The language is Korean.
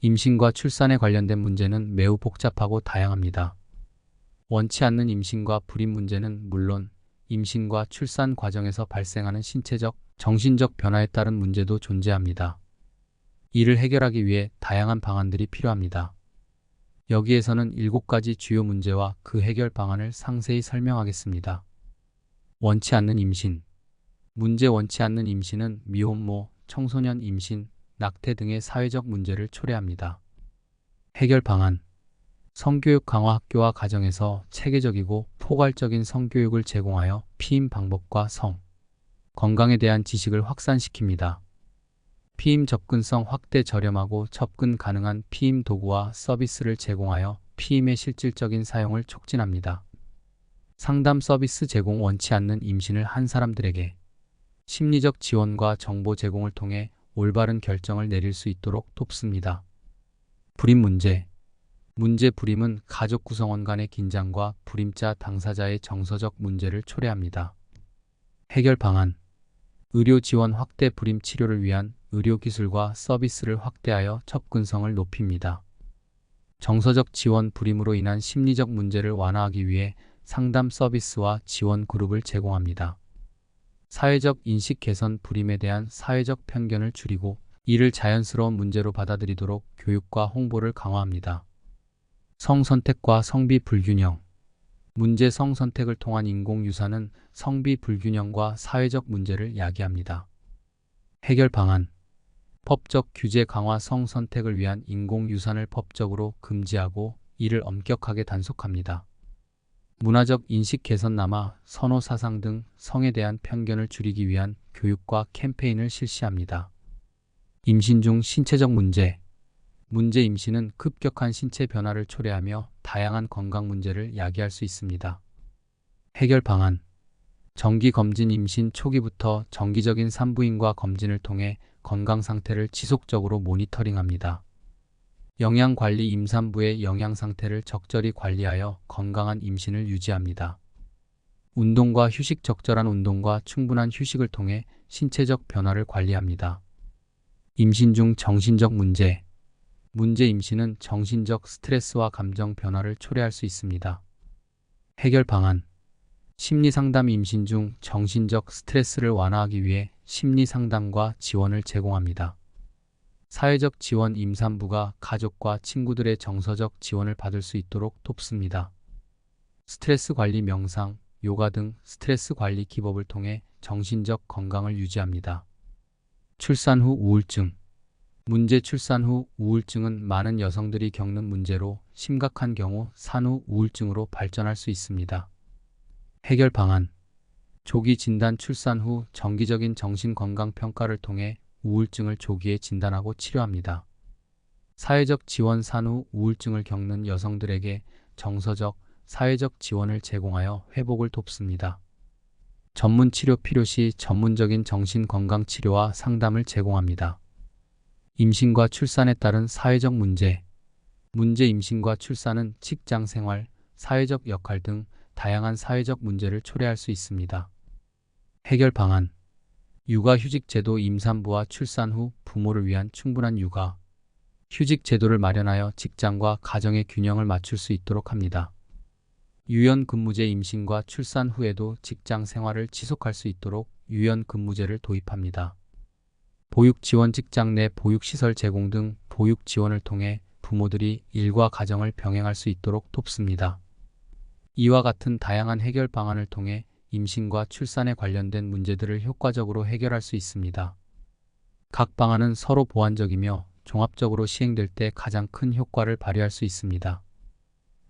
임신과 출산에 관련된 문제는 매우 복잡하고 다양합니다. 원치 않는 임신과 불임 문제는 물론 임신과 출산 과정에서 발생하는 신체적, 정신적 변화에 따른 문제도 존재합니다. 이를 해결하기 위해 다양한 방안들이 필요합니다. 여기에서는 7가지 주요 문제와 그 해결 방안을 상세히 설명하겠습니다. 원치 않는 임신. 문제. 원치 않는 임신은 미혼모, 청소년 임신, 낙태 등의 사회적 문제를 초래합니다. 해결 방안. 성교육 강화. 학교와 가정에서 체계적이고 포괄적인 성교육을 제공하여 피임 방법과 성, 건강에 대한 지식을 확산시킵니다. 피임 접근성 확대. 저렴하고 접근 가능한 피임 도구와 서비스를 제공하여 피임의 실질적인 사용을 촉진합니다. 상담 서비스 제공. 원치 않는 임신을 한 사람들에게 심리적 지원과 정보 제공을 통해 올바른 결정을 내릴 수 있도록 돕습니다. 불임 문제. 불임은 가족 구성원 간의 긴장과 불임자 당사자의 정서적 문제를 초래합니다. 해결 방안. 의료 지원 확대. 불임 치료를 위한 의료기술과 서비스를 확대하여 접근성을 높입니다. 정서적 지원. 불임으로 인한 심리적 문제를 완화하기 위해 상담 서비스와 지원 그룹을 제공합니다. 사회적 인식 개선. 불임에 대한 사회적 편견을 줄이고 이를 자연스러운 문제로 받아들이도록 교육과 홍보를 강화합니다. 성선택과 성비 불균형. 문제. 성선택을 통한 인공유사는 성비 불균형과 사회적 문제를 야기합니다. 해결 방안. 법적 규제 강화. 성선택을 위한 인공유산을 법적으로 금지하고 이를 엄격하게 단속합니다. 문화적 인식 개선. 남아 선호 사상 등 성에 대한 편견을 줄이기 위한 교육과 캠페인을 실시합니다. 임신 중 신체적 문제. 임신은 급격한 신체 변화를 초래하며 다양한 건강 문제를 야기할 수 있습니다. 해결 방안. 정기 검진. 임신 초기부터 정기적인 산부인과 검진을 통해 건강 상태를 지속적으로 모니터링합니다. 영양 관리. 임산부의 영양 상태를 적절히 관리하여 건강한 임신을 유지합니다. 운동과 휴식. 적절한 운동과 충분한 휴식을 통해 신체적 변화를 관리합니다. 임신 중 정신적 문제. 임신은 정신적 스트레스와 감정 변화를 초래할 수 있습니다. 해결 방안. 심리 상담. 임신 중 정신적 스트레스를 완화하기 위해 심리 상담과 지원을 제공합니다. 사회적 지원. 임산부가 가족과 친구들의 정서적 지원을 받을 수 있도록 돕습니다. 스트레스 관리. 명상, 요가 등 스트레스 관리 기법을 통해 정신적 건강을 유지합니다. 출산 후 우울증. 출산 후 우울증은 많은 여성들이 겪는 문제로 심각한 경우 산후 우울증으로 발전할 수 있습니다. 해결 방안. 조기 진단. 출산 후 정기적인 정신건강 평가를 통해 우울증을 조기에 진단하고 치료합니다. 사회적 지원. 산후 우울증을 겪는 여성들에게 정서적, 사회적 지원을 제공하여 회복을 돕습니다. 전문 치료. 필요 시 전문적인 정신건강 치료와 상담을 제공합니다. 임신과 출산에 따른 사회적 문제. 임신과 출산은 직장 생활, 사회적 역할 등 다양한 사회적 문제를 초래할 수 있습니다. 해결 방안. 육아휴직 제도. 임산부와 출산 후 부모를 위한 충분한 육아, 휴직 제도를 마련하여 직장과 가정의 균형을 맞출 수 있도록 합니다. 유연근무제. 임신과 출산 후에도 직장 생활을 지속할 수 있도록 유연근무제를 도입합니다. 보육지원. 직장 내 보육시설 제공 등 보육 지원을 통해 부모들이 일과 가정을 병행할 수 있도록 돕습니다. 이와 같은 다양한 해결 방안을 통해 임신과 출산에 관련된 문제들을 효과적으로 해결할 수 있습니다. 각 방안은 서로 보완적이며 종합적으로 시행될 때 가장 큰 효과를 발휘할 수 있습니다.